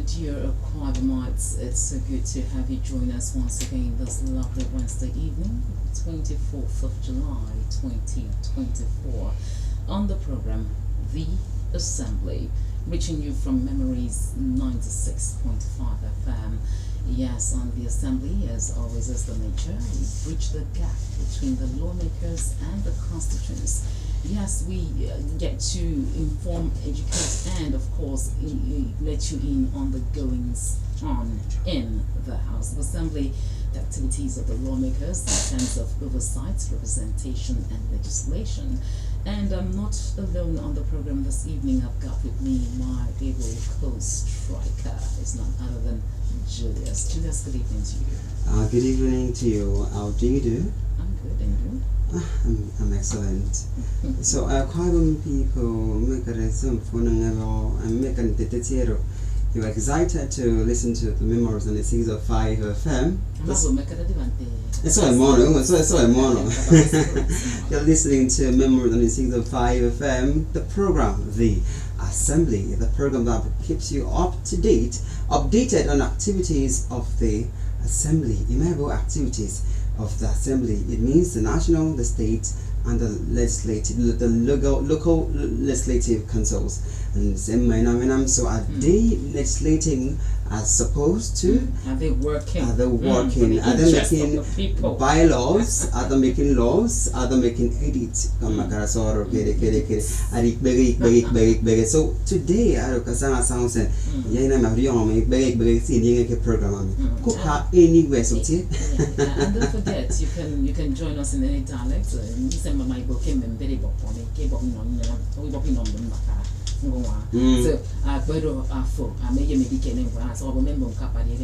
dear Aquadamites, it's so good to have you join us once again this lovely Wednesday evening, 24th of July 2024, on the program The Assembly, reaching you from Memories 96.5 FM. Yes, on The Assembly, as always is the nature, we bridge the gap between the lawmakers and the constituents. Yes, we get to inform, educate, and of course let you in on the goings on in the House of Assembly, the activities of the lawmakers in terms of oversight, representation, and legislation. And I'm not alone on the program this evening. I've got with me my able co-striker. It's none other than Julius. Julius, good evening to you. Good evening to you. How do you do? I'm good, and you? I'm excellent. So quite many people make a resume for and make an tetero. You're excited to listen to the memories on the 605 FM. It's so mono. So mono. You're listening to memories on the 605 FM, the program, The Assembly, the program that keeps you updated on activities of the Assembly, immeasurable activities of the Assembly. It means the national, the state, and the legislative, the local legislative councils. And so are they legislating as supposed to? Are they working? Are they working? Are they making bylaws? Are they making laws? Are they making edits? So today, I sounds program. Anywhere, so and don't forget, you can join us in any dialect. So Guido Afo, I may be getting so I remember Capani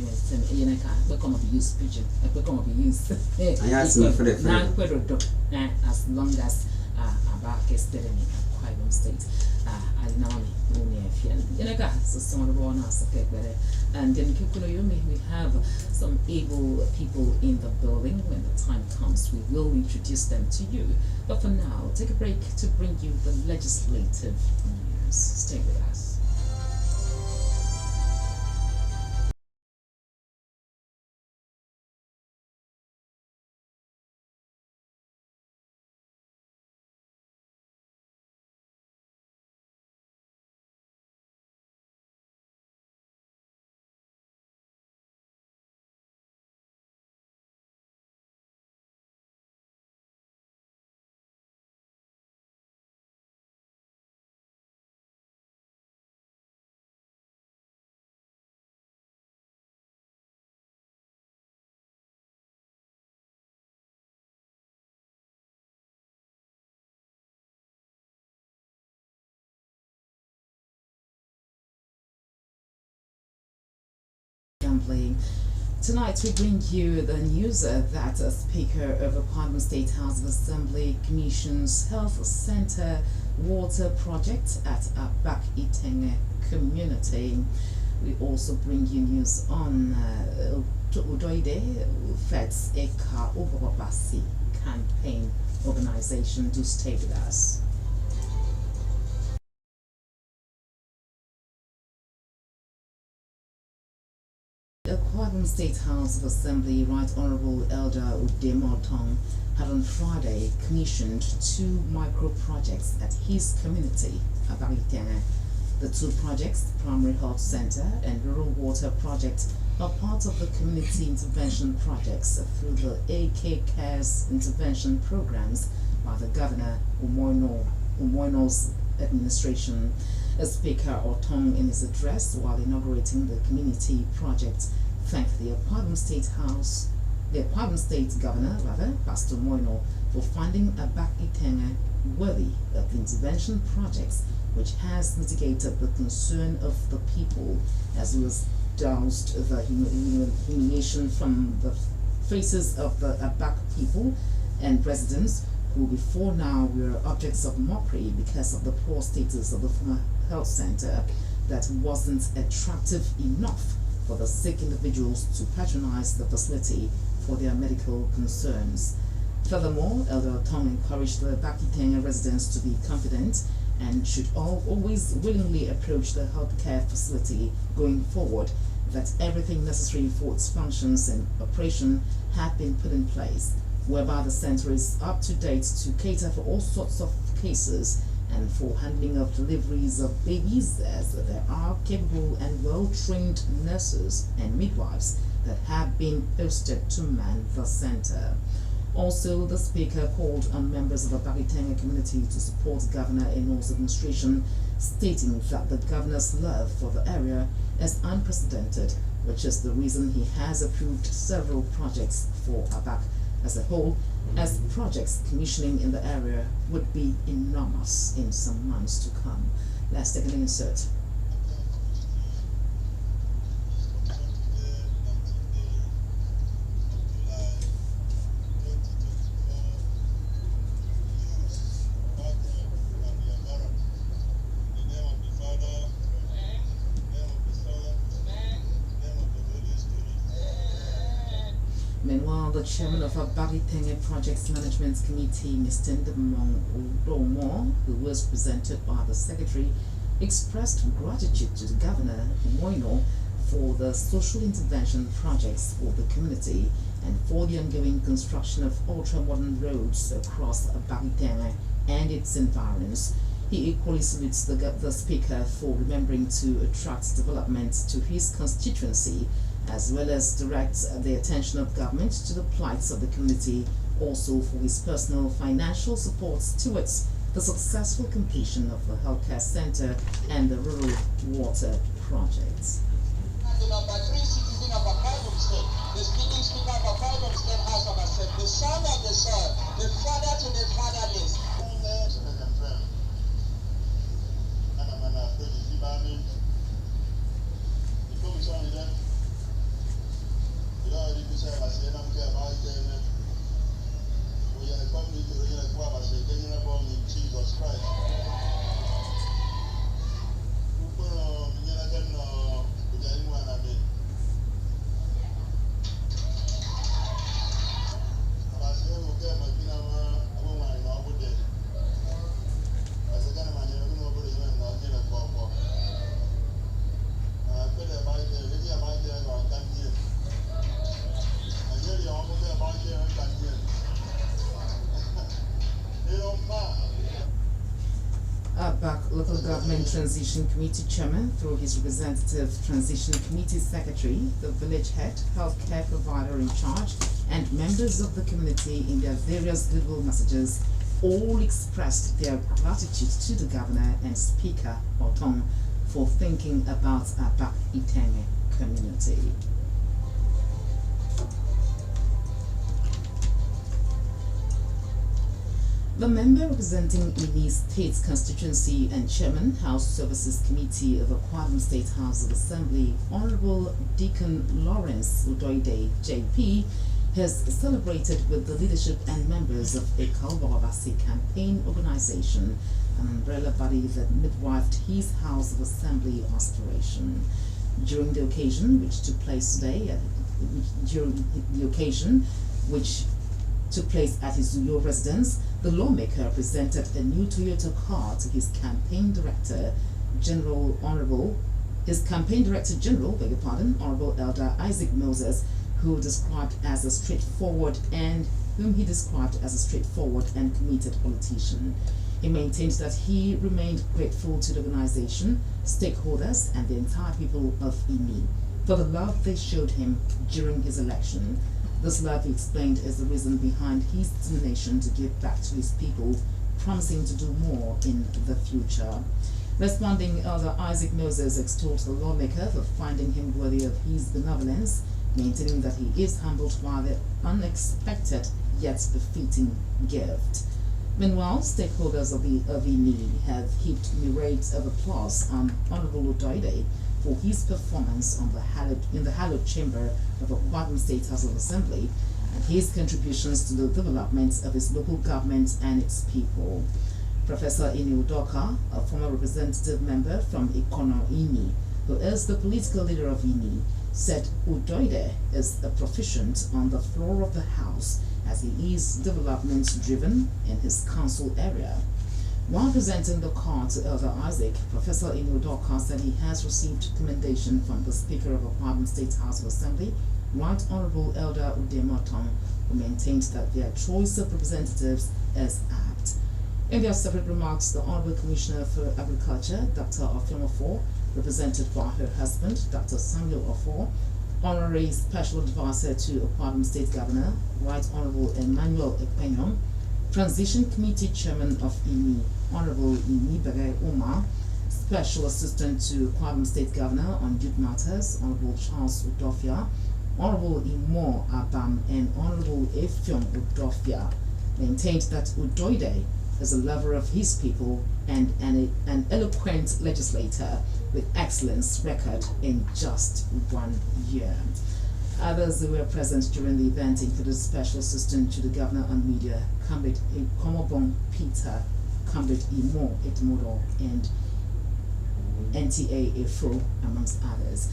become of use pigeon, become of use. I asked you for the as long as about yesterday quite on state. I know me, so some of the one us better. And in Kikunoyumi, we have some able people in the building. When the time comes, we will introduce them to you. But for now, take a break to bring you the legislative news. Stay with us. Tonight we bring you the news that a Speaker of the Parliament State House of Assembly commissions Health Centre water project at Abak Itenge community. We also bring you news on Udoide Fed's EKPA Overbasi campaign organization. Do stay with us. The Aquadam State House of Assembly, Right Honourable Elder Udemotong, had on Friday commissioned 2 micro projects at his community, Abaritene. The 2 projects, Primary Health Centre and Rural Water Project, are part of the community intervention projects through the AK Cares intervention programs by the Governor Umoino's administration. Speaker Otong, in his address while inaugurating the community project, thanked the Aquadam State Governor, Pastor Moino, for finding Abak Itenge worthy of the intervention projects, which has mitigated the concern of the people, as well as doused the humiliation from the faces of the Abak people and residents who before now were objects of mockery because of the poor status of the former health center that wasn't attractive enough for the sick individuals to patronize the facility for their medical concerns. Furthermore, Elder Tong encouraged the Bakiteng residents to be confident and should always willingly approach the healthcare facility going forward, that everything necessary for its functions and operation have been put in place, whereby the center is up to date to cater for all sorts of cases and for handling of deliveries of babies, as there are capable and well-trained nurses and midwives that have been posted to man the center. Also, the speaker called on members of the Bagitanga community to support Governor Eno's administration, stating that the governor's love for the area is unprecedented, which is the reason he has approved several projects for Abak as a whole, as projects commissioning in the area would be enormous in some months to come. Let's take an insert. Meanwhile, the chairman of our Bagitanga Projects Management Committee, Mr. Ndemong Udomo, who was presented by the secretary, expressed gratitude to the governor, Moino, for the social intervention projects for the community and for the ongoing construction of ultra-modern roads across Bagitanga and its environs. He equally salutes the speaker for remembering to attract development to his constituency, as well as direct the attention of government to the plights of the community, also for his personal financial support towards the successful completion of the healthcare center and the rural water projects. The number 3 citizen of Akaium State, the speaking speaker of Akaium State House of Assembly, the son of the son, the father to the fatherless. Jesus Christ. Local Government Transition Committee Chairman, through his representative Transition Committee Secretary, the village head, healthcare provider in charge, and members of the community in their various goodwill messages all expressed their gratitude to the Governor and Speaker Otong for thinking about our Bagitanga community. The member representing Ini State constituency and chairman, House Services Committee of Aquadam State House of Assembly, Honorable Deacon Lawrence Udoide, JP, has celebrated with the leadership and members of a Kalwawabasi campaign organization, an umbrella body that midwifed his House of Assembly aspiration. During the occasion, which took place today, took place at his Uyo residence, the lawmaker presented a new Toyota car to his campaign director general, Honorable Elder Isaac Moses, whom he described as a straightforward and committed politician. He maintained that he remained grateful to the organization, stakeholders, and the entire people of Ini for the love they showed him during his election. This love, he explained, is the reason behind his determination to give back to his people, promising to do more in the future. Responding, Elder Isaac Moses extolled the lawmaker for finding him worthy of his benevolence, maintaining that he is humbled by the unexpected yet befitting gift. Meanwhile, stakeholders of Ini have heaped myriads of applause on Honorable Udoide for his performance in the hallowed chamber of the Aquadam State House of Assembly and his contributions to the development of his local government and its people. Professor Ini Udoka, a former representative member from Ikono Ini, who is the political leader of Ini, said Udoide is a proficient on the floor of the House as he is development driven in his council area. While presenting the card to Elder Isaac, Professor Inodoka said he has received commendation from the Speaker of Akwa State House of Assembly, Right Honorable Elder Udemoton, who maintained that their choice of representatives is apt. In their separate remarks, the Honorable Commissioner for Agriculture, Dr. Ofiomofor, represented by her husband, Dr. Samuel Ofor, Honorary Special Advisor to Akwa State Governor, Right Honorable Emmanuel Ekpenyom, Transition Committee Chairman of INI, Honorable Inibere Umar, Special Assistant to Akwa State Governor on Youth Matters, Honorable Charles Udofia, Honorable Imo Abam, and Honorable Effiong Udofia, maintained that Udoide is a lover of his people and an eloquent legislator with excellence record in just 1 year. Others who were present during the event included Special Assistant to the Governor on Media, Comrade Komobong Peter, Comrade Imo Edmodo, and NTA Efro, amongst others.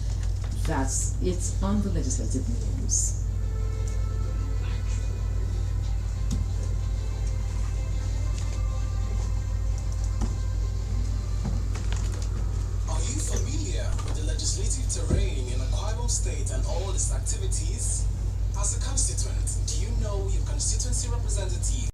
That's it on the legislative news. Are you familiar with the legislative terrain in Akwa Ibom State and all its activities? As a constituent, do you know your constituency representative?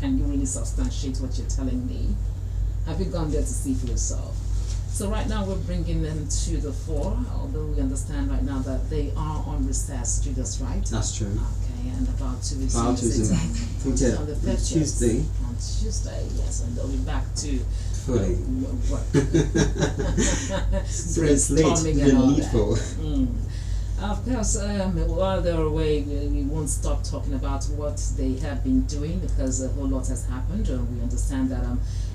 Can you really substantiate what you're telling me? Have you gone there to see for yourself? So right now we're bringing them to the fore, although we understand right now that they are on recess, Judas, right? That's true. Okay, and about to resume About to resume. on the 30th. Tuesday. On Tuesday, yes, and they'll be back to Fully. work. So it's late, Brainstorming and all that. needful. Of course, while they're away, we won't stop talking about what they have been doing because a whole lot has happened. We understand that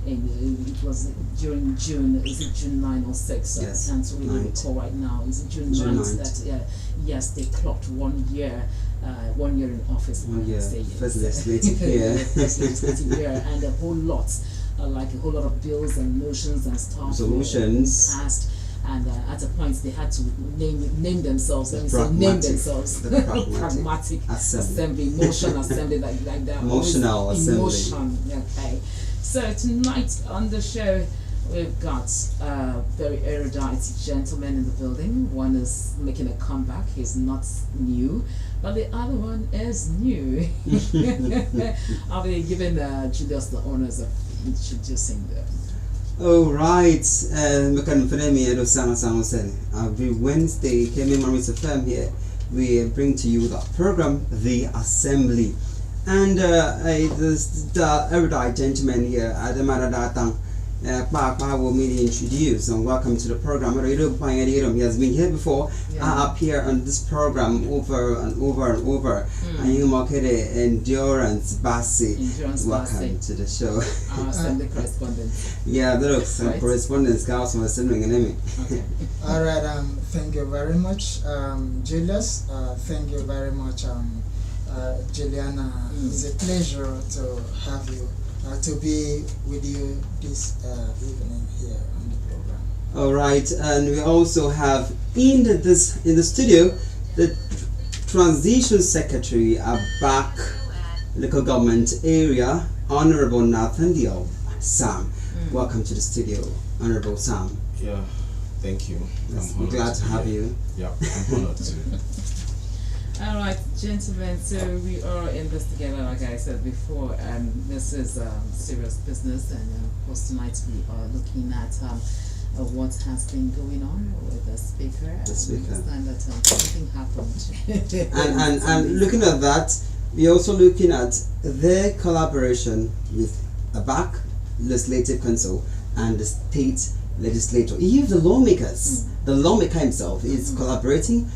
it was during June, is it June 9 or 6? Yes, I can't really 9th. recall right now. Is it June 9th? 9th. That, yes, they clocked 1 year. 1 year in office. 1 year, say yes. first legislative year. First legislative year, and a whole lot, like a whole lot of bills and motions and stuff. Resolutions. Passed. And at a point they had to name themselves. Let me say name Pragmatic. themselves. The pragmatic Pragmatic assembly. motion assembly, like that. Emotional assembly. Emotion. Okay. So tonight on the show we've got very erudite gentlemen in the building. One is making a comeback. He's not new, but the other one is new. I'll be giving Julius the honors of introducing them. Oh right, Mekan Fremi and Osama Samuel. Every Wednesday, Kemi Maris FM here, we bring to you the program, The Assembly. And the erudite gentleman here, Adamara Datang, Papa will be introduced and welcome to the program. He has been here before. I appear on this program over and over and over. And you mark it Endurance Bassi. Welcome to the show. Our assembly correspondent. Yeah, that's right. Correspondence comes from assembling enemy. Okay. All right. Thank you very much, Julius. Thank you very much, Juliana. It's a pleasure to have you. To be with you this evening here on the program. All right, and we also have in the studio the Transition Secretary Abak Local Government Area, Honorable Nathaniel Sam. Welcome to the studio, Honorable Sam. Yeah, thank you. We're glad to have you. Yeah, I'm honored to. All right, gentlemen, so we are in this together, like I said before, and this is serious business, and of course tonight we are looking at what has been going on with the speaker. The speaker. I understand that something happened. And looking at that, we're also looking at their collaboration with ABAC, Legislative Council, and the state legislature. Even the lawmakers, the lawmaker himself is collaborating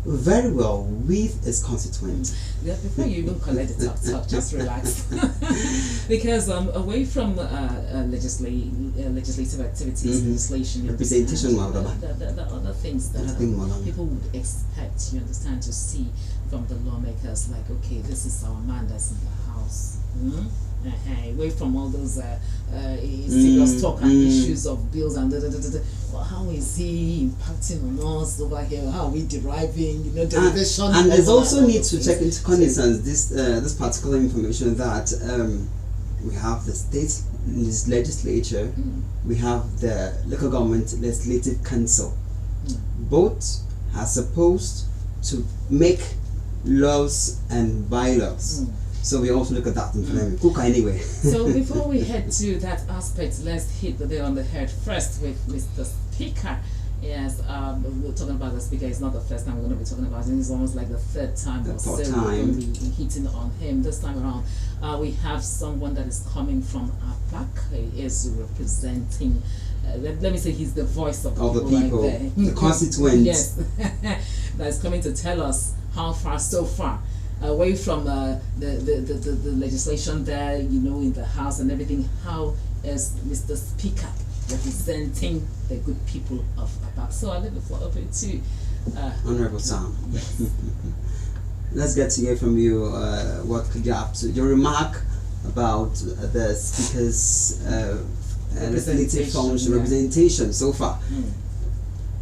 very well with his constituent. Yeah, before you even collect the talk, just relax. Because away from legislative activities, legislation, representation, the other things that people would expect, you understand, to see from the lawmakers, like, okay, this is our man that's in the house. Away from all those serious talk and issues of bills and well, how is he impacting on us over here? How are we deriving, derivation? And there's also need to take into cognizance this particular information that we have the state legislature, we have the local government legislative council. Both are supposed to make laws and bylaws. So we also look at that in Cook anyway. So before we head to that aspect, let's hit the nail on the head first with Mr. Speaker. Yes, we're talking about the speaker. It's not the first time we're going to be talking about him. It's almost like the third time or so we're going to be hitting on him. This time around, we have someone that is coming from ABAC. He is representing, let me say, he's the voice of the people right there. The constituents. Yes, that is coming to tell us how far so far away from the legislation there, in the House and everything. How is Mr. Speaker representing the good people of ABAC? So I'll leave the floor over to Honorable Sam. Yes. Let's get to hear from you. What could you have to your remark about the Speaker's legislative function representation so far?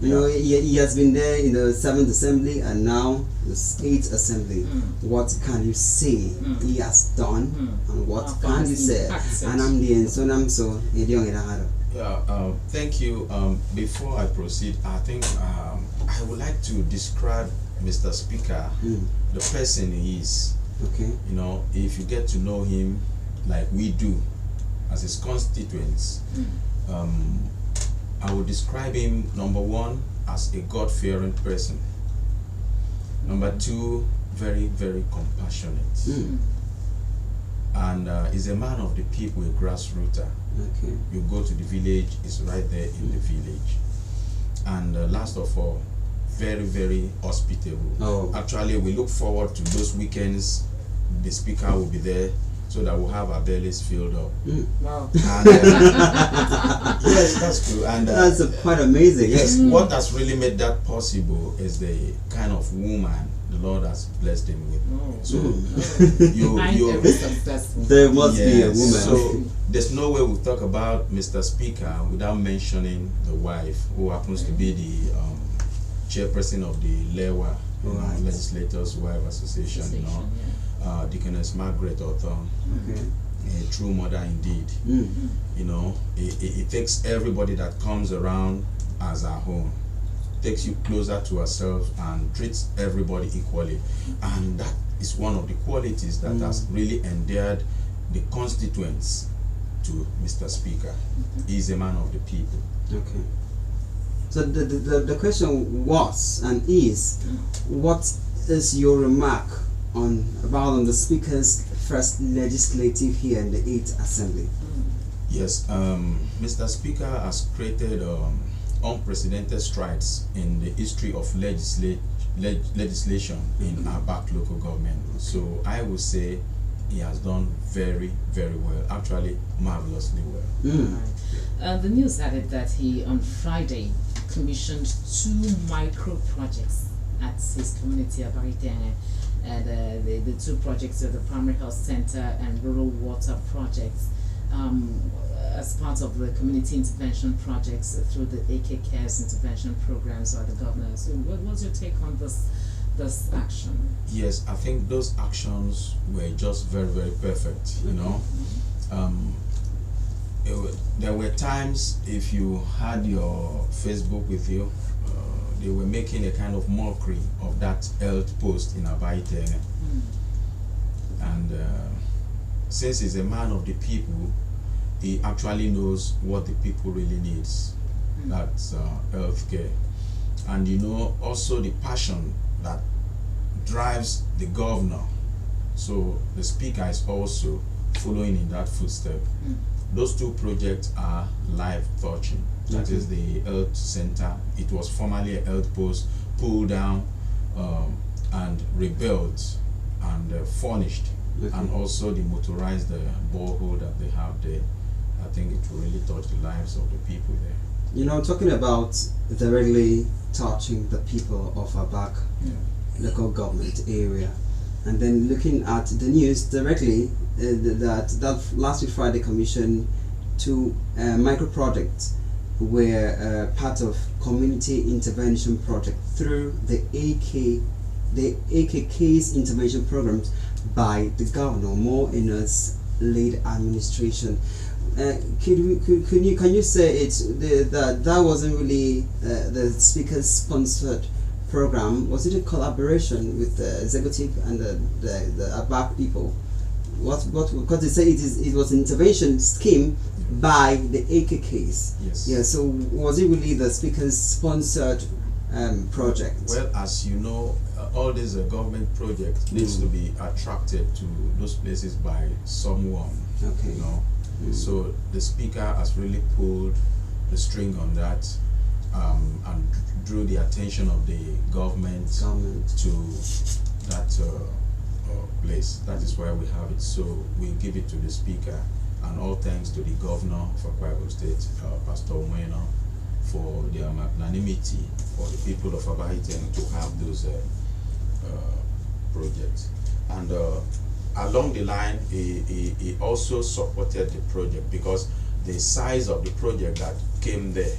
He has been there in the 7th Assembly and now the 8th Assembly. What can you say he has done, and what can you say? And I'm the so Thank you. Before I proceed, I think I would like to describe Mr. Speaker, the person he is. Okay. If you get to know him like we do as his constituents, I would describe him, number one, as a God-fearing person. Number two, very, very compassionate. And is a man of the people, a grassrooter. Okay. You go to the village, it's right there in the village. And last of all, very, very hospitable. Actually, we look forward to those weekends. The speaker will be there, so that we'll have our bellies filled up. Wow. And, yes, that's true. And that's quite amazing. Yes, what has really made that possible is the kind of woman the Lord has blessed him with. So there must be a woman. So there's no way we'll talk about Mr. Speaker without mentioning the wife, who happens to be the chairperson of the LEWA, Legislators' Wife Association. Deaconess Margaret Othon, a true mother indeed. It takes everybody that comes around as our own, takes you closer to herself and treats everybody equally, and that is one of the qualities that has really endeared the constituents to Mr. Speaker. He is a man of the people. Okay. So the question was and is, what is your remark about the Speaker's first legislative here in the 8th Assembly? Yes, Mr. Speaker has created unprecedented strides in the history of legislation in ABAC local government. So I would say he has done very, very well, actually marvelously well. The news added that he, on Friday, commissioned 2 micro projects at his community about and the 2 projects are the primary health center and rural water projects as part of the community intervention projects through the AK Cares intervention programs by the governor. So what's your take on this action? Yes, I think those actions were just very, very perfect. there were times, if you had your Facebook with you, they were making a kind of mockery of that health post in Abaite. And since he's a man of the people, he actually knows what the people really needs. That's healthcare. And you know, also the passion that drives the governor. So the speaker is also following in that footstep. Those two projects are life-touching. That is the health center. It was formerly a health post, pulled down and rebuilt and furnished, and also the motorized borehole that they have there. I think it will really touch the lives of the people there. You know, talking about directly touching the people of Abak local government area, and then looking at the news directly, that last week Friday Commission to micro projects were part of community intervention project through the AKK's intervention programs by the governor, more in its late administration. Can you say that wasn't really the speaker's sponsored program? Was it a collaboration with the executive and the ABAC people? Because they say it was an intervention scheme by the AKKs. Yes. Yeah. So was it really the speaker's sponsored project? Well, as you know, all these government projects needs to be attracted to those places by someone. Okay. You know. So the speaker has really pulled the string on that, and drew the attention of the government to that place. That is why we have it. So we give it to the speaker, and all thanks to the governor of Akwa Ibom State, Pastor Umweno, for their magnanimity for the people of Abahitem to have those projects. And along the line, he also supported the project, because the size of the project that came there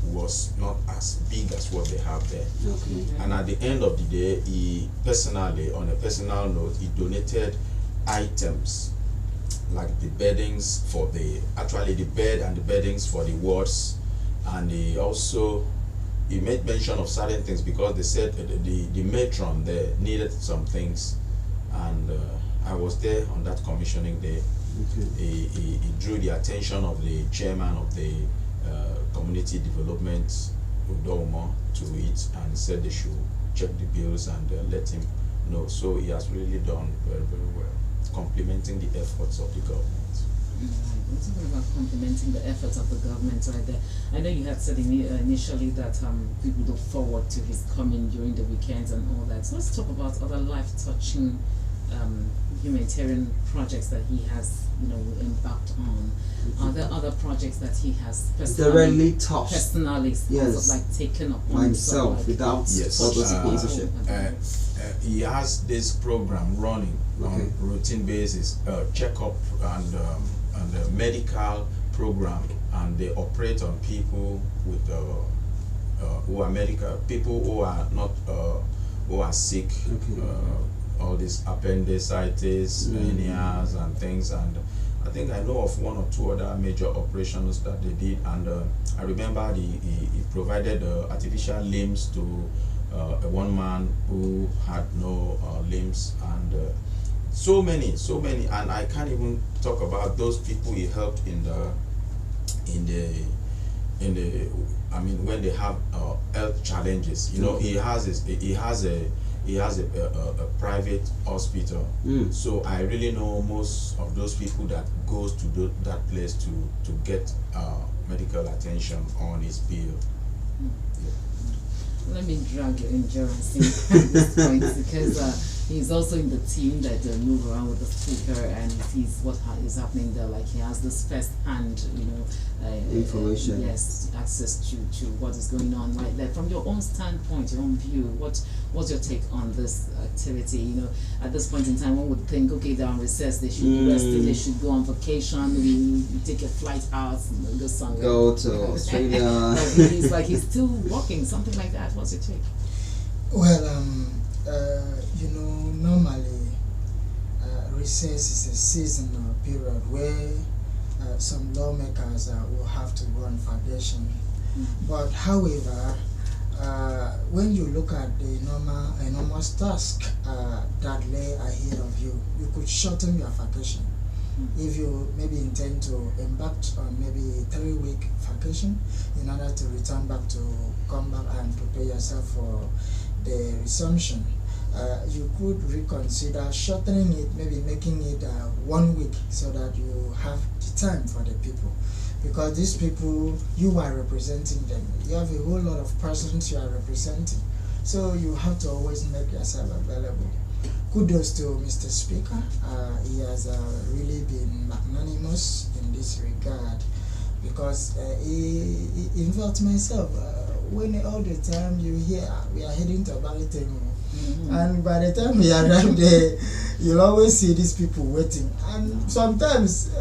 was not as big as what they have there. Okay. And at the end of the day, he personally, on a personal note, he donated items like the beddings for the bed and the beddings for the wards, and he made mention of certain things, because they said the matron there needed some things, and I was there on that commissioning day. He drew the attention of the chairman of the community development Udomo to it, and said they should check the bills and let him know. So he has really done very, very well, complimenting the efforts of the government. We're talking about complimenting the efforts of the government right there. I know you had said initially that people look forward to his coming during the weekends and all that. So let's talk about other life-touching humanitarian projects that he has, embarked on. Are there other projects that he has Directly touched, yes, like taken upon himself, like without sponsorship? He has this program running on routine basis, checkup and medical program, and they operate on people with who are medical, people who are not who are sick. All these appendicitis, hernias and things, and I think I know of one or two other major operations that they did, and I remember he provided artificial limbs to one man who had no limbs, and so many, and I can't even talk about those people he helped in the I mean, when they have health challenges. He has a private hospital, so I really know most of those people that goes to that place to get medical attention on his bill. Let me drag your endurance in at this point, because he's also in the team that move around with the speaker and sees what is happening there. Like, he has this first-hand, information. Yes, access to what is going on right there. From your own standpoint, your own view, what's your take on this activity? At this point in time, one would think, okay, they're on recess, they should be rested, they should go on vacation, we take a flight out, go somewhere. Go to Australia. he's still working, something like that. What's your take? Well, normally recess is a seasonal period where some lawmakers will have to go on vacation. But however, when you look at the enormous task that lay ahead of you, you could shorten your vacation. If you maybe intend to embark on maybe a 3-week vacation in order to return back to come back and prepare yourself for the resumption, you could reconsider shortening it, maybe making it 1 week, so that you have the time for the people. Because these people, you are representing them. You have a whole lot of persons you are representing. So you have to always make yourself available. Kudos to Mr. Speaker. He has really been magnanimous in this regard, because in fact myself, when all the time you hear we are heading to Balitemo, and by the time we arrive there, you'll always see these people waiting. And sometimes,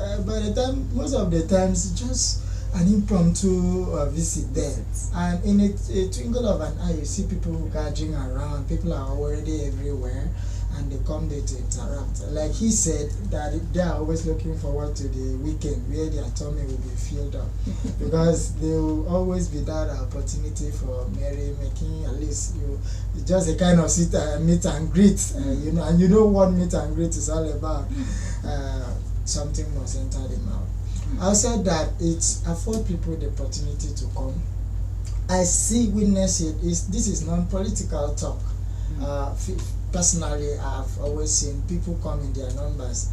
most of the times, just an impromptu visit there. And in a twinkle of an eye, you see people gathering around. People are already everywhere, and they come there to interact. Like he said, that they are always looking forward to the weekend where their tummy will be filled up, because there will always be that opportunity for merrymaking. At least just a kind of meet and greet, and you know what meet and greet is all about. Something must enter the mouth. I said that it affords people the opportunity to come. I witness it. This is non-political talk. Personally, I've always seen people come in their numbers,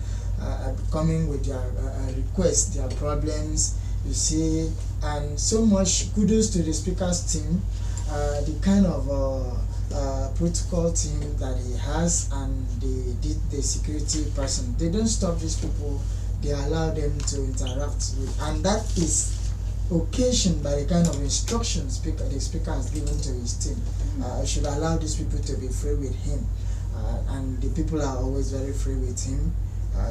coming with their requests, their problems, you see, and so much kudos to the speaker's team, the kind of protocol team that he has, and the security person. They don't stop these people, they allow them to interact with, and that is occasioned by the kind of instructions the speaker has given to his team. Should allow these people to be free with him. And the people are always very free with him.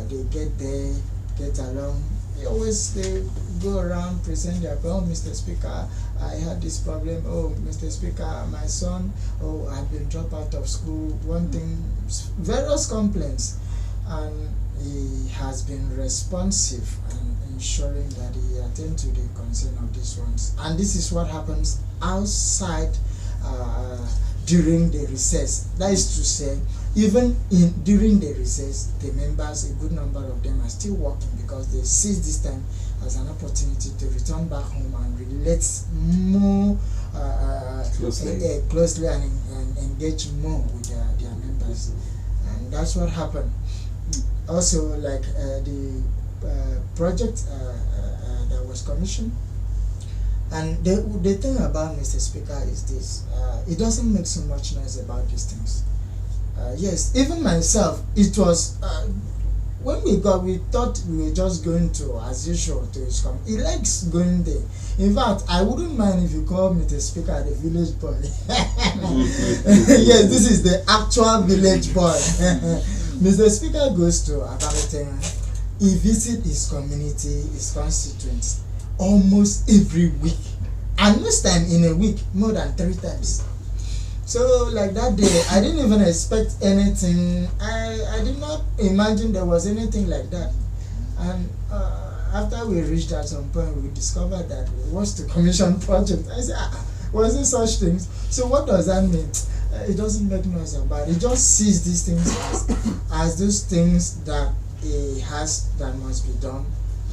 They get there, get along. They go around, present their problem. Oh, Mr. Speaker, I had this problem. Oh, Mr. Speaker, my son, I've been dropped out of school. One thing, various complaints. And he has been responsive and ensuring that he attends to the concern of these ones. And this is what happens outside during the recess. That is to say, even during the recess, the members, a good number of them, are still working, because they seize this time as an opportunity to return back home and relate more closely and engage more with their members. And that's what happened. Also, like the project that was commissioned. And the thing about Mr. Speaker is this, it doesn't make so much noise about these things. Yes, even myself, it was, when we thought we were just going to, as usual, to his company. He likes going there. In fact, I wouldn't mind if you call Mr. Speaker the village boy. Yes, this is the actual village boy. Mr. Speaker goes to Abaleteng. He visits his community, his constituents, almost every week, and most time in a week more than 3 times. So like that day, I didn't even expect anything. I did not imagine there was anything like that. And after we reached at some point, we discovered that it was the commission project. I said, was there such things? So what does that mean? It doesn't make noise about it. It just sees these things as those things that he has that must be done,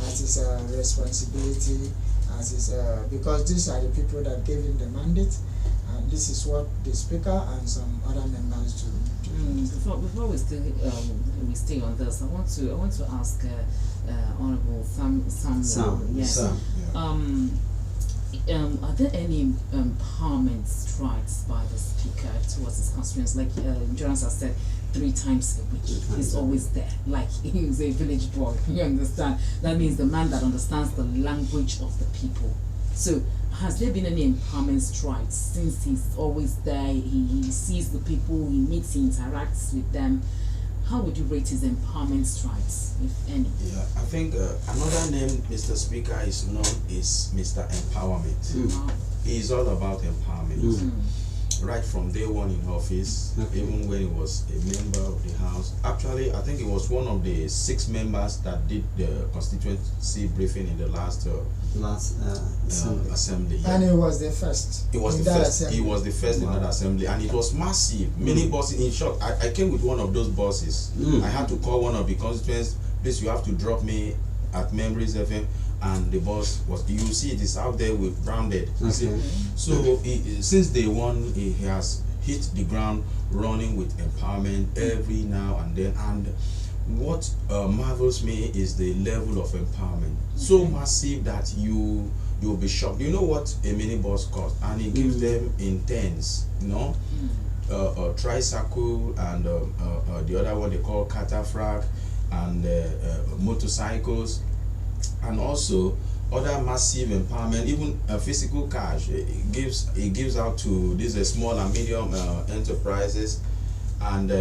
as his responsibility, as his because these are the people that gave him the mandate, and this is what the speaker and some other members do. Before we stay on this, I want to ask Honorable Samuel. Yes. Sam, yeah. Are there any empowerment strides by the speaker towards his constituents? Like Jonas has said, 3 times a week. He's always there, like he's a village boy. You understand? That means the man that understands the language of the people. So, has there been any empowerment strides since he's always there? He sees the people, he meets, he interacts with them. How would you rate his empowerment strides, if any? Yeah, I think another name Mr. Speaker is known is Mr. Empowerment. He is all about empowerment. right from day one in office, even when he was a member of the House. Actually, I think he was one of the 6 members that did the constituency briefing in the last assembly. And he was the first. He was in the that first. assembly. He was the first in that assembly, and it was massive. Many buses. In short, I came with one of those buses. I had to call one of the constituents. Please, you have to drop me at Memories FM. And the bus was, you see, it is out there with branded. So since day one, he has hit the ground running with empowerment every now and then. And what marvels me is the level of empowerment, so massive that you'll be shocked. You know what a minibus costs, and he gives them in tens, you know, a tricycle and the other one they call cataphrag, and motorcycles. And also other massive empowerment, even physical cash. It gives out to these small and medium enterprises, and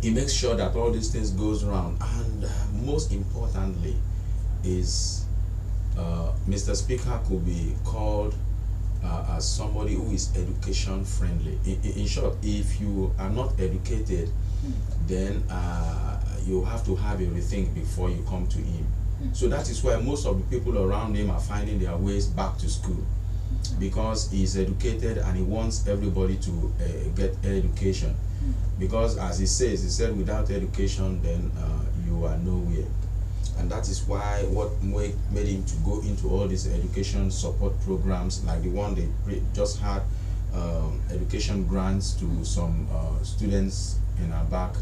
he makes sure that all these things goes around. And most importantly is Mr. Speaker could be called as somebody who is education friendly. In short, if you are not educated, then you have to have a rethink before you come to him. So that is why most of the people around him are finding their ways back to school, because he is educated and he wants everybody to get education. Because as he said, without education, then you are nowhere. And that is why what made him to go into all these education support programs, like the one they just had, education grants to some students in our back.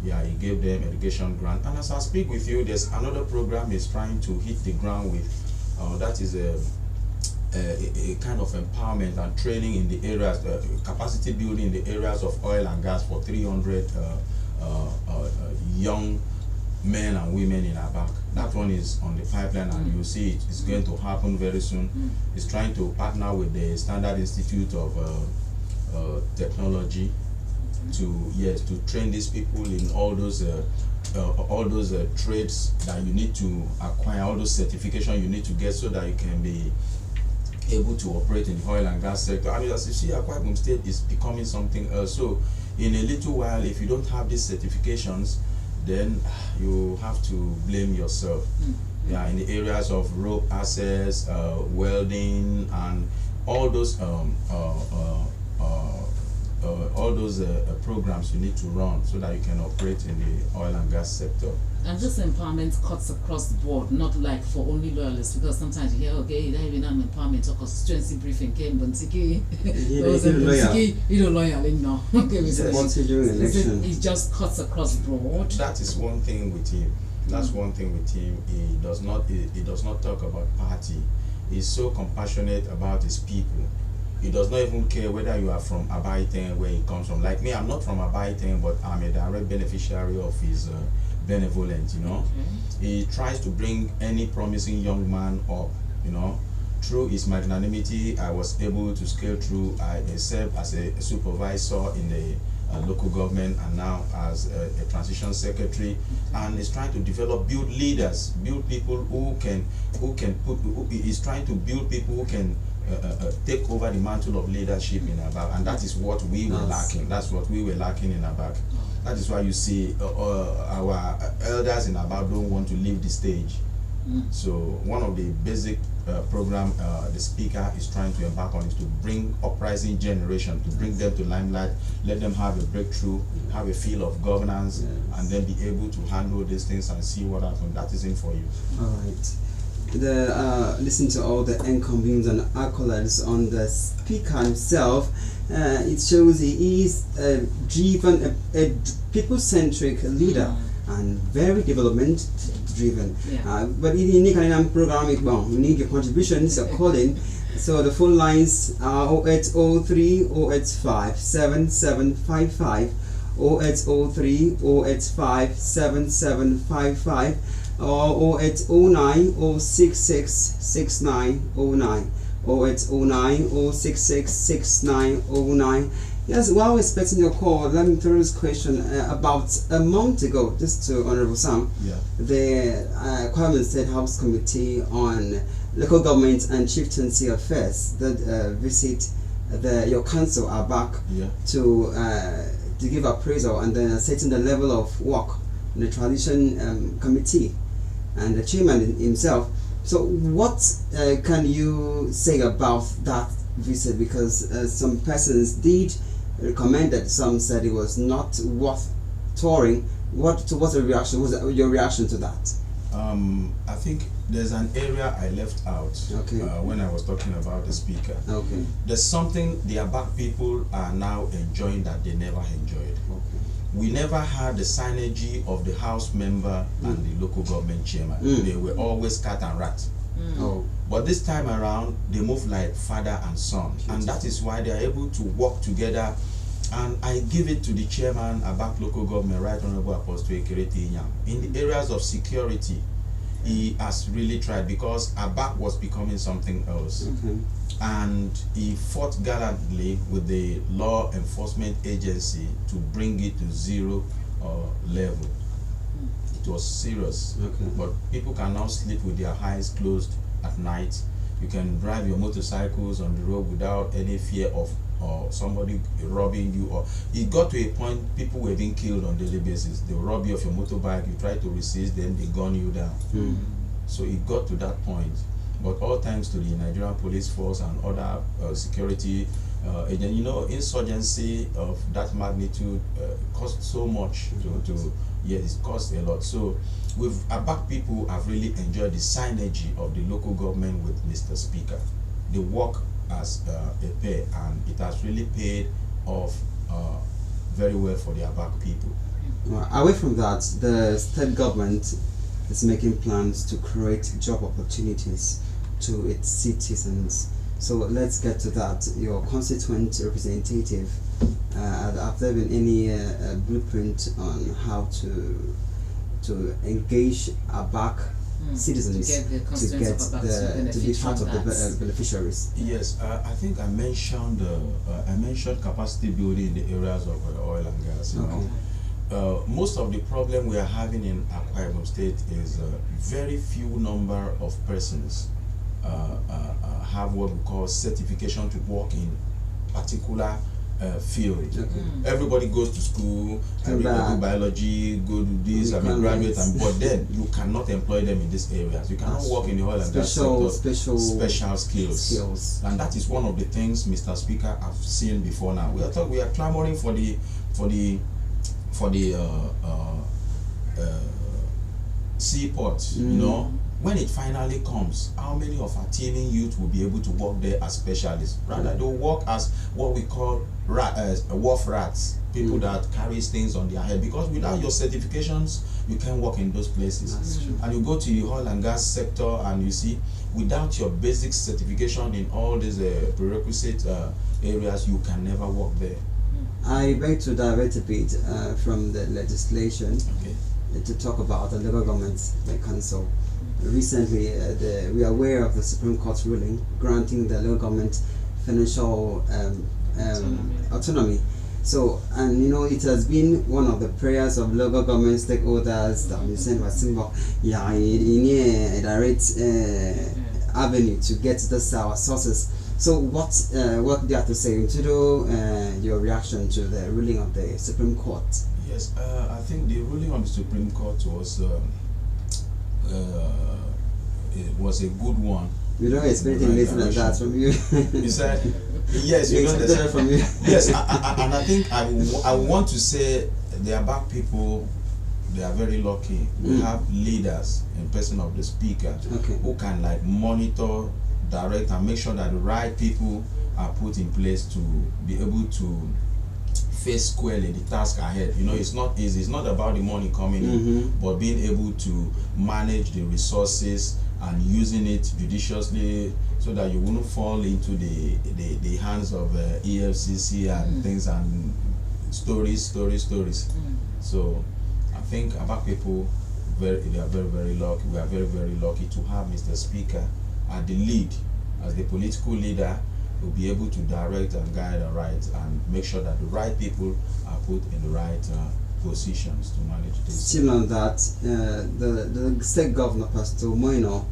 Yeah, he gave them education grant. And as I speak with you, there's another program he's trying to hit the ground with. That is a kind of empowerment and training in the areas, capacity building in the areas of oil and gas for 300 young men and women in our back. That one is on the pipeline, and you see it's going to happen very soon. He's trying to partner with the Standard Institute of Technology to train these people in all those trades that you need to acquire, all those certifications you need to get, so that you can be able to operate in the oil and gas sector. I mean, as you see, Akwa Ibom State is becoming something else. So in a little while, if you don't have these certifications, then you have to blame yourself. Yeah, in the areas of rope access, welding, and all those programs you need to run so that you can operate in the oil and gas sector. And this empowerment cuts across the board, not like for only loyalists, because sometimes you hear, okay, that even an empowerment or constituency briefing came, but you don't loyal enough. What's he doing in election? It just cuts across the board. That is one thing with him. That's one thing with him. He does not talk about party. He's so compassionate about his people. He does not even care whether you are from Abaiten, where he comes from. Like me, I'm not from Abaiten, but I'm a direct beneficiary of his benevolence, you know. He tries to bring any promising young man up, you know. Through his magnanimity, I was able to scale through. I served as a supervisor in the local government, and now as a transition secretary. And he's trying to build leaders, build people he's trying to build people who can take over the mantle of leadership in Abak, and that is what we were lacking. That's what we were lacking in Abak. That is why you see our elders in Abak don't want to leave the stage. So one of the basic program the speaker is trying to embark on is to bring uprising generation, to bring them to limelight, let them have a breakthrough, have a feel of governance, and then be able to handle these things and see what happens. That is in for you. All right. Listen to all the encomiums and accolades on the speaker himself. It shows he is driven, a people-centric leader and very development-driven. But in the kind program, we need your contributions. So call in. So the phone lines are 0803 085 7755, 0803 085 7755. Or 0809 066 6909, 0809 066 6909. Yes, while we're expecting your call, let me throw this question. About a month ago, just to Honorable Sam, the Kwame State House Committee on Local Government and Chieftaincy Affairs that visit your council are back Yeah. to give appraisal and then setting the level of work in the transition committee and the chairman himself. So what can you say about that visit? Because some persons did recommend it, some said it was not worth touring. What's the reaction? What's your reaction to that? I think there's an area I left out Okay. when I was talking about the speaker. Okay. There's something the Abak people are now enjoying that they never enjoyed. Okay. We never had the synergy of the house member and the local government chairman. They were always cat and rat. Oh. But this time around, they move like father and son, and that is why they are able to work together. And I give it to the chairman, Abak local government, Right Honorable Apostle Enquiry. In the areas of security, he has really tried, because Abak was becoming something else. Okay. And he fought gallantly with the law enforcement agency to bring it to zero level. It was serious. Okay. But people can now sleep with their eyes closed at night. You can drive your motorcycles on the road without any fear of somebody robbing you. Or it got to a point people were being killed on daily basis. They rob you of your motorbike, you try to resist, then they gun you down. So it got to that point. But all thanks to the Nigerian police force and other security agents, you know, insurgency of that magnitude cost so much to yes, it costs a lot. So with Abak people have really enjoyed the synergy of the local government with Mr. Speaker. They work as a pair, and it has really paid off very well for the Abak people. Away from that, the state government is making plans to create job opportunities to its citizens. So let's get to that. Your constituent representative, have there been any blueprint on how to engage Abak citizens to be part of the beneficiaries? Yes, I think I mentioned capacity building in the areas of oil and gas. You know? Most of the problem we are having in Akwa Ibom State is very few number of persons have what we call certification to work in particular field. Everybody goes to school, everybody do biology, go do this, graduate, but then you cannot employ them in these areas. You cannot work in the oil and gas sector. Special skills. And that is one of the things, Mr. Speaker, I've seen before now. We are clamoring for the seaport, you know. When it finally comes, how many of our teeming youth will be able to work there as specialists? Rather, they'll work as what we call wharf rats, people that carries things on their head. Because without your certifications, you can't work in those places. That's true. And you go to the oil and gas sector, and you see, without your basic certification in all these prerequisite areas, you can never work there. I beg to divert a bit from the legislation to talk about the local government council. Recently, we are aware of the Supreme Court ruling granting the local government financial autonomy. So, and you know, it has been one of the prayers of local government stakeholders that we send a symbol, a direct avenue to get this our sources. So, what do you have to say into your reaction to the ruling of the Supreme Court? Yes, I think the ruling of the Supreme Court was it was a good one. We don't expect anything like that from you. You said yes, you don't expect from you. Yes, and I think I want to say the Abak people, they are very lucky. We have leaders in person of the speaker who can like monitor, direct, and make sure that the right people are put in place to be able to face squarely the task ahead. You know, it's not easy. It's not about the money coming in, but being able to manage the resources and using it judiciously so that you wouldn't fall into the hands of EFCC and things and stories. So I think Abak people, they are very lucky. We are very lucky to have Mr. Speaker at the lead as the political leader, will be able to direct and guide and right and make sure that the right people are put in the right positions to manage this. Still on that, the state governor, Pastor Moino,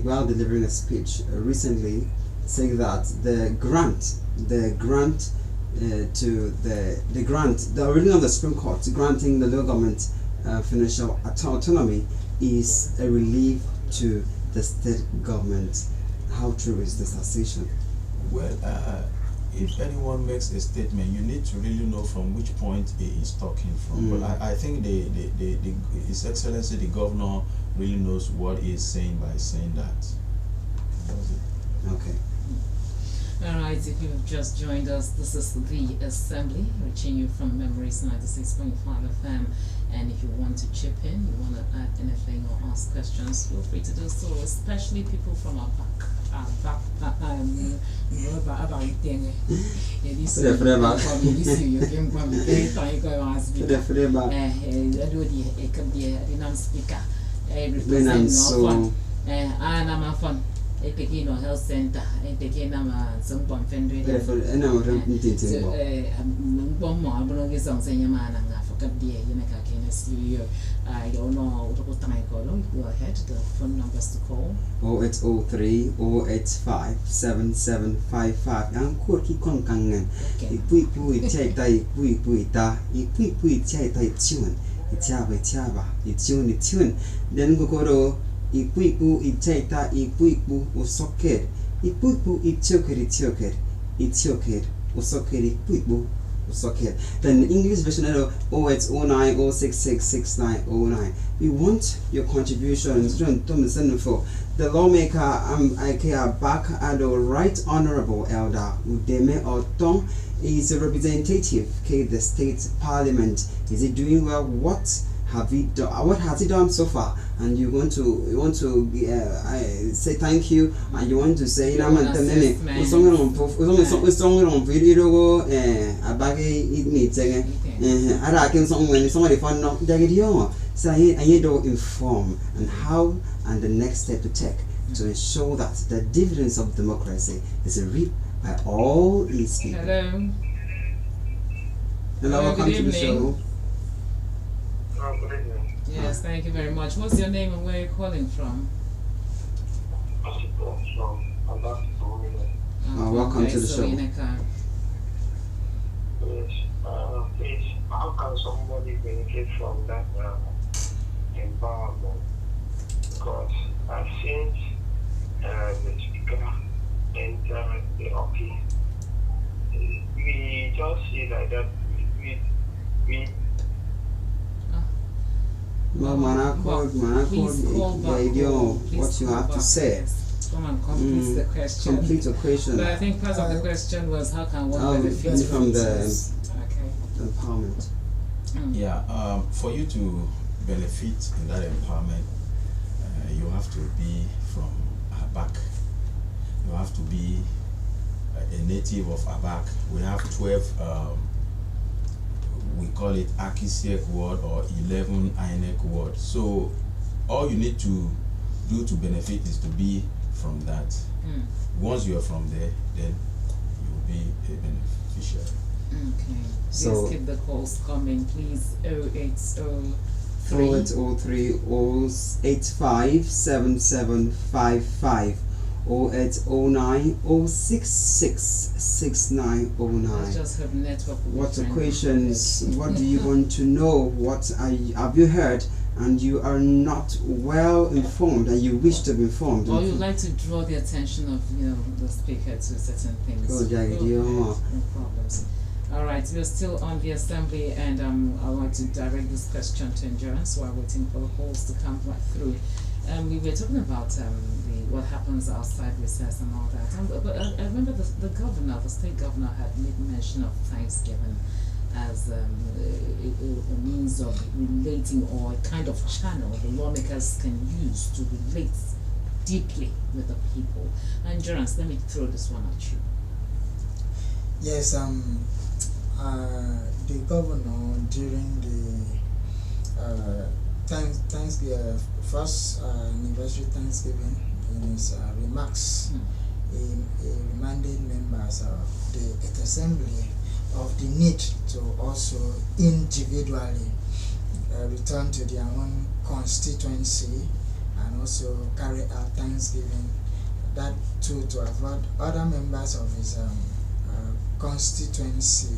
while delivering a speech recently, saying that the grant to the grant, the ruling of the Supreme Court granting the local government financial autonomy is a relief to the state government. How true is this assertion? Well, if anyone makes a statement, you need to really know from which point he is talking from. But I think His Excellency the Governor really knows what he is saying by saying that. Okay. Alright, if you've just joined us, this is the Assembly, reaching you from Memories 96.5 FM. And if you want to chip in, you want to add anything or ask questions, feel free to do so, especially people from our back. Epekino Health Center, Epekina Zumbom Fendry, I don't know what time I call. Go ahead, the phone numbers to call. 0803 085 7755. Ang kurki kon kangen. Ipui chai tai pui ta. Ipui chai tai tune. Ichaba. Tune. Then go koro. Ipui chai ta. Ipui usoker. Ipui choker. Usoker. Ipui. Then the English version 0809 066 6909. We want your contributions to the lawmaker. I care back at the Right Honorable Elder Udeme Otong is a representative the state parliament. Is he doing well? What have he done? What has he done so far? And you want to say thank you, and you want to say video it meeting somebody found no so I need to inform and how and the next step to take to ensure that the dividends of democracy is reaped by all its people. Hello, welcome to the show. Good evening. Yes, thank you very much. What's your name and where are you calling from? Welcome to the show. Please, how can somebody benefit from that empowerment? Because I've seen the speaker enter the office. We just see like that. We Well, Manacor, what you have to say. Come and complete the question. Complete the question. But I think part of the question was how can one benefit from the empowerment? Yeah, for you to benefit in that empowerment, you have to be from Abak. You have to be a native of Abak. We have 12. We call it Akisiek ward or 11 INEC ward. So all you need to do to benefit is to be from that. Once you are from there, then you will be a beneficiary. Okay. Please keep the calls coming, please. 0803 085 7755 0809 066 6909. I just have network. What the questions? What do you want to know? What have you heard? And you are not well informed, and you wish to be informed. Or you'd like to draw the attention of the speaker to certain things. No problems. All right, we're still on the assembly, and I want to direct this question to Endurance while waiting for the calls to come back through. We were talking about what happens outside recess and all that. But I remember the governor, the state governor, had made mention of Thanksgiving as a means of relating, or a kind of channel the lawmakers can use to relate deeply with the people. Endurance, let me throw this one at you. Yes, the governor during the Thanksgiving, first anniversary Thanksgiving, in his remarks, he reminded members of the assembly of the need to also individually return to their own constituency and also carry out Thanksgiving that too to avoid other members of his constituency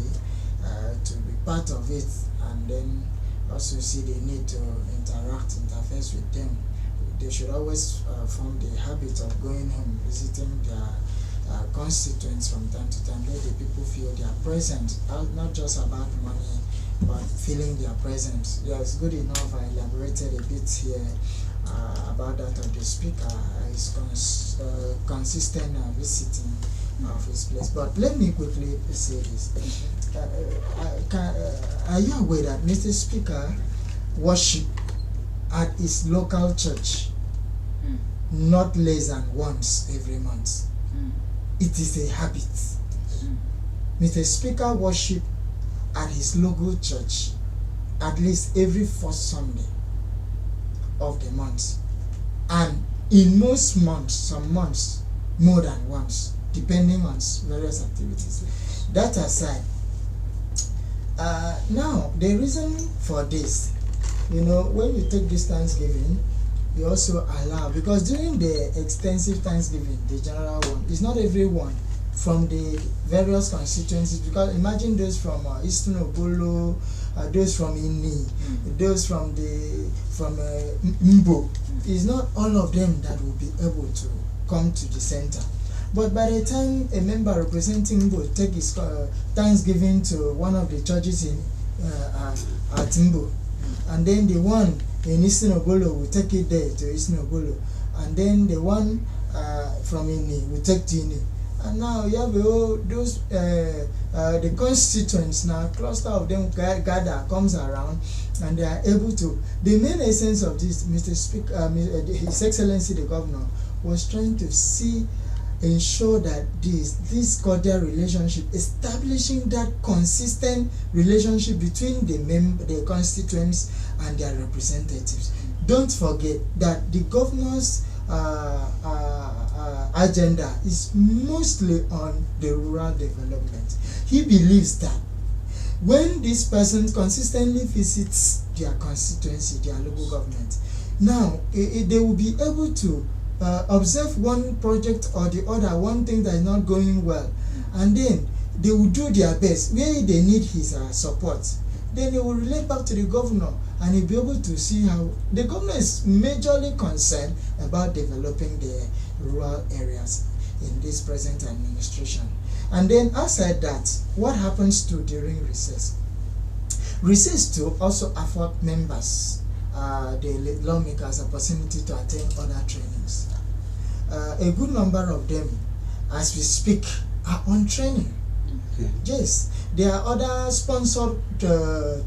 to be part of it, and then also see the need to interface with them. They should always form the habit of going home, visiting their constituents from time to time. Let the people feel their presence, not just about money, but feeling their presence. It's good enough. I elaborated a bit here about that of the speaker. Is consistent visiting of his place. But let me quickly say this. Are you aware that Mr. Speaker worship at his local church not less than once every month? It is a habit. Mr. Speaker worship at his local church at least every first Sunday of the month, and in most months, some months more than once, depending on various activities. That aside, now the reason for this, when you take this Thanksgiving, you also allow, because during the extensive Thanksgiving, the general one, it's not everyone from the various constituencies, because imagine those from Eastern Obolo, those from Ini, those from Mbo. It's not all of them that will be able to come to the center. But by the time a member representing Mbo take his Thanksgiving to one of the churches in at Mbo, and then the one in Eastern Obolo will take it there to Eastern Obolo, and then the one from Ini will take to Ini. And now you have those the constituents, now cluster of them gather, comes around, and they are able to. The main essence of this, Mr. Speaker, His Excellency the Governor, was trying to ensure that this cordial relationship, establishing that consistent relationship between the constituents and their representatives. Don't forget that the governor's agenda is mostly on the rural development. He believes that when this person consistently visits their constituency, their local government, now they will be able to observe one project or the other, one thing that is not going well, and then they will do their best where they need his support. Then they will relate back to the governor, and he'll be able to see how the governor is majorly concerned about developing the rural areas in this present administration. And then outside that, what happens to during recess? Recess to also afford members, the lawmakers, opportunity to attend other trainings. A good number of them, as we speak, are on training. Okay. Yes, there are other sponsored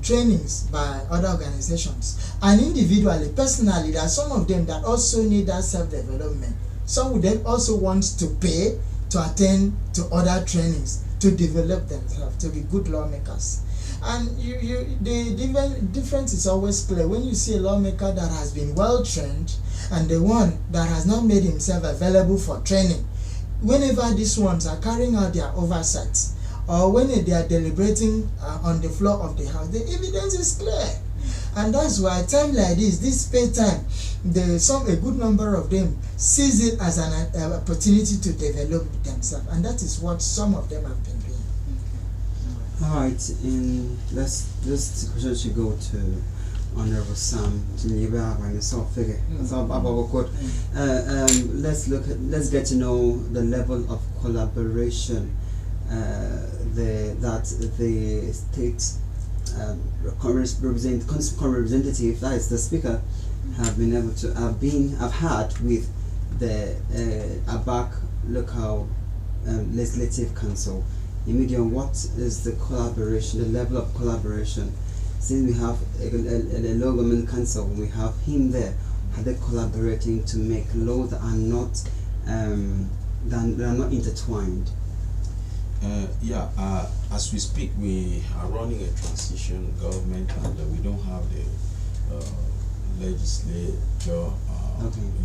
trainings by other organizations, and individually, personally, there are some of them that also need that self-development. Some of them also want to pay to attend to other trainings to develop themselves, to be good lawmakers. And the difference is always clear when you see a lawmaker that has been well trained and the one that has not made himself available for training. Whenever these ones are carrying out their oversights, or when they are deliberating on the floor of the house, the evidence is clear. And that's why at time like this pay time, a good number of them sees it as an opportunity to develop themselves, and that is what some of them have been doing. All right, and this question should go to Honorable Sam Geneva when it's all figure. Let's get to know the level of collaboration that the state representative, that is the speaker, have been able to have had with the ABAC local legislative council. Immediately, what is the collaboration, the level of collaboration? Since we have a local government council, we have him there. Are they collaborating to make laws that are not intertwined? As we speak, we are running a transition government, and we don't have the legislature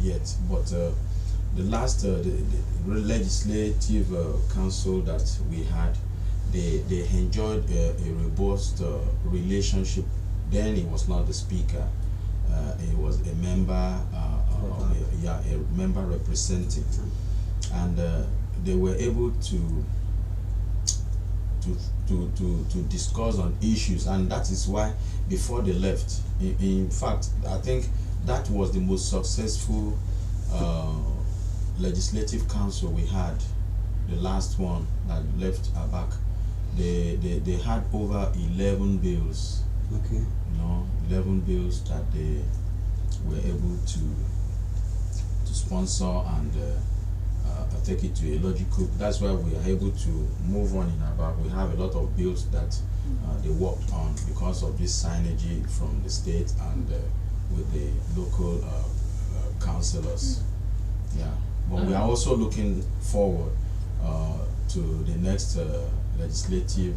yet. But the last the legislative council that we had, they enjoyed a robust relationship. Then he was not the speaker; he was a member, a member representative. and they were able to discuss on issues, and that is why before they left, in fact, I think that was the most successful legislative council we had, the last one that left back. They had over 11 bills. Okay. 11 bills that they were able to sponsor and take it to a logical. That's why we are able to move on in about. We have a lot of bills that they worked on because of this synergy from the state and with the local councillors. Yeah, but we are also looking forward to the next legislative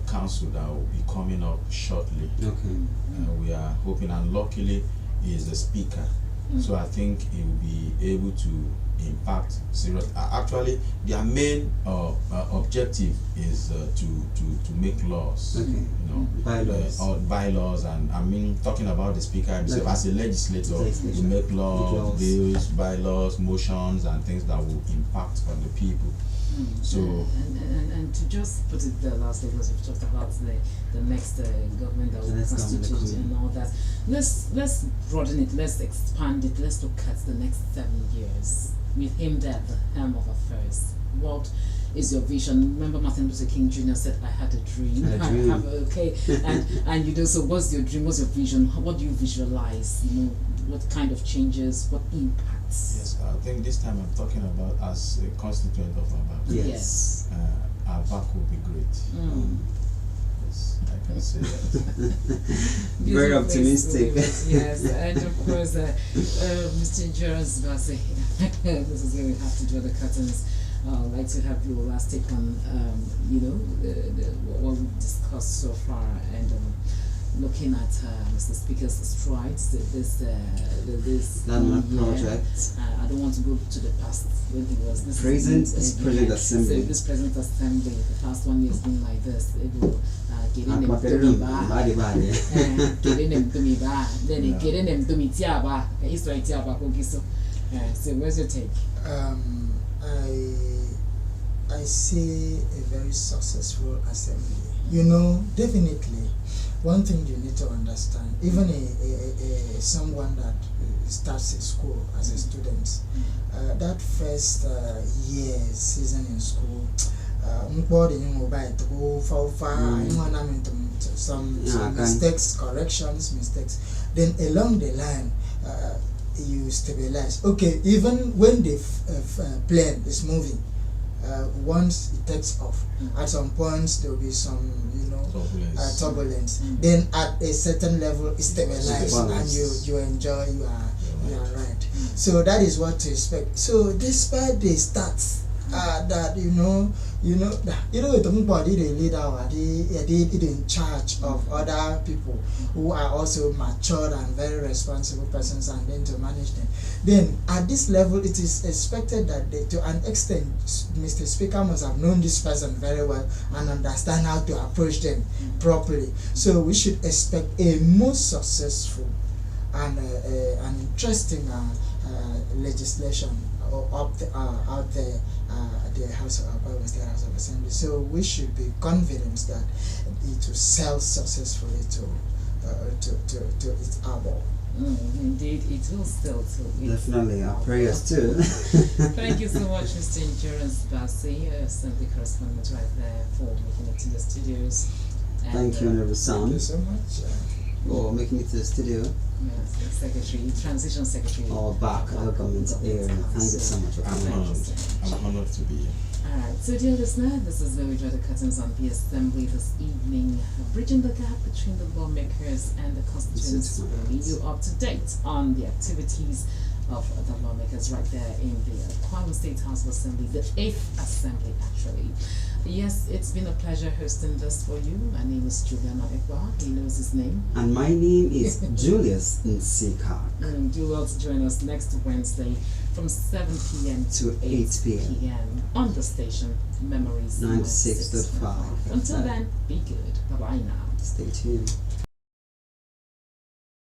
council that will be coming up shortly. Okay. We are hoping, and luckily he is the speaker, so I think he will be able to impact serious. Actually, their main objective is to make laws. Okay. Bylaws. Bylaws, and I mean talking about the speaker himself as a legislator, to make laws, bills, bylaws, motions, and things that will impact on the people. So and to just put it there lastly, because we've talked about the next government that will constitute and all that. Let's broaden it. Let's expand it. Let's look at the next 7 years with him there at the helm of affairs. What is your vision? Remember, Martin Luther King Jr. said, "I had a dream." Okay, and so what's your dream? What's your vision? What do you visualize? What kind of changes? What impacts? Yes, I think this time I'm talking about as a constituent of Abak. Yes. Abak will be great. Yes, I can say that. Very optimistic. Yes, and of course, Mr. Insurance Basi, this is where we have to draw the curtains. I'd like to have your last take on, what we've discussed so far, and looking at Mr. Speaker's strides, this landmark project. I don't want to go to the past when he was this present assembly. So this present assembly, the past 1 year has been like this. It will getting him to me back, then getting him to me tiaba. History tiaba kogiso. So where's your take? I see a very successful assembly. Definitely. One thing you need to understand, even someone that starts in school as a student, that first season in school, some mistakes. Then along the line, you stabilize. Okay, even when the plane is moving, once it takes off, at some points there will be some turbulence. Then at a certain level it stabilizes and you enjoy, you are right. So that is what to expect. So despite the stats that somebody the leader they in charge of other people who are also mature and very responsible persons, and then to manage them. Then at this level it is expected that to an extent Mr. Speaker must have known this person very well and understand how to approach them properly. So we should expect a most successful and an interesting legislation out there the House of Assembly. So we should be confident that it will sell successfully to its able. Indeed, it will still. Definitely, our prayers too. Thank you so much, Mr. Insurance Basi, Assembly correspondent right there, for making it to the studios. And, thank you, Honorable Sam. Thank you so much. For making it to the studio. Yes, Secretary, Transition Secretary. Back government area. Thank you so much for coming. I'm honored to be here. Alright, so dear listener, this is where we draw the curtains on the assembly this evening, bridging the gap between the lawmakers and the constituents, bringing you up to date on the activities of the lawmakers right there in the Kwame State House of Assembly, the 8th Assembly actually. Yes, it's been a pleasure hosting this for you. My name is Juliana EKPA. He knows his name. And my name is Julius Nsika. Do well to join us next Wednesday from 7 p.m. to 8 p.m. on the station Memories 96.5. Until then, be good. Bye-bye now. Stay tuned.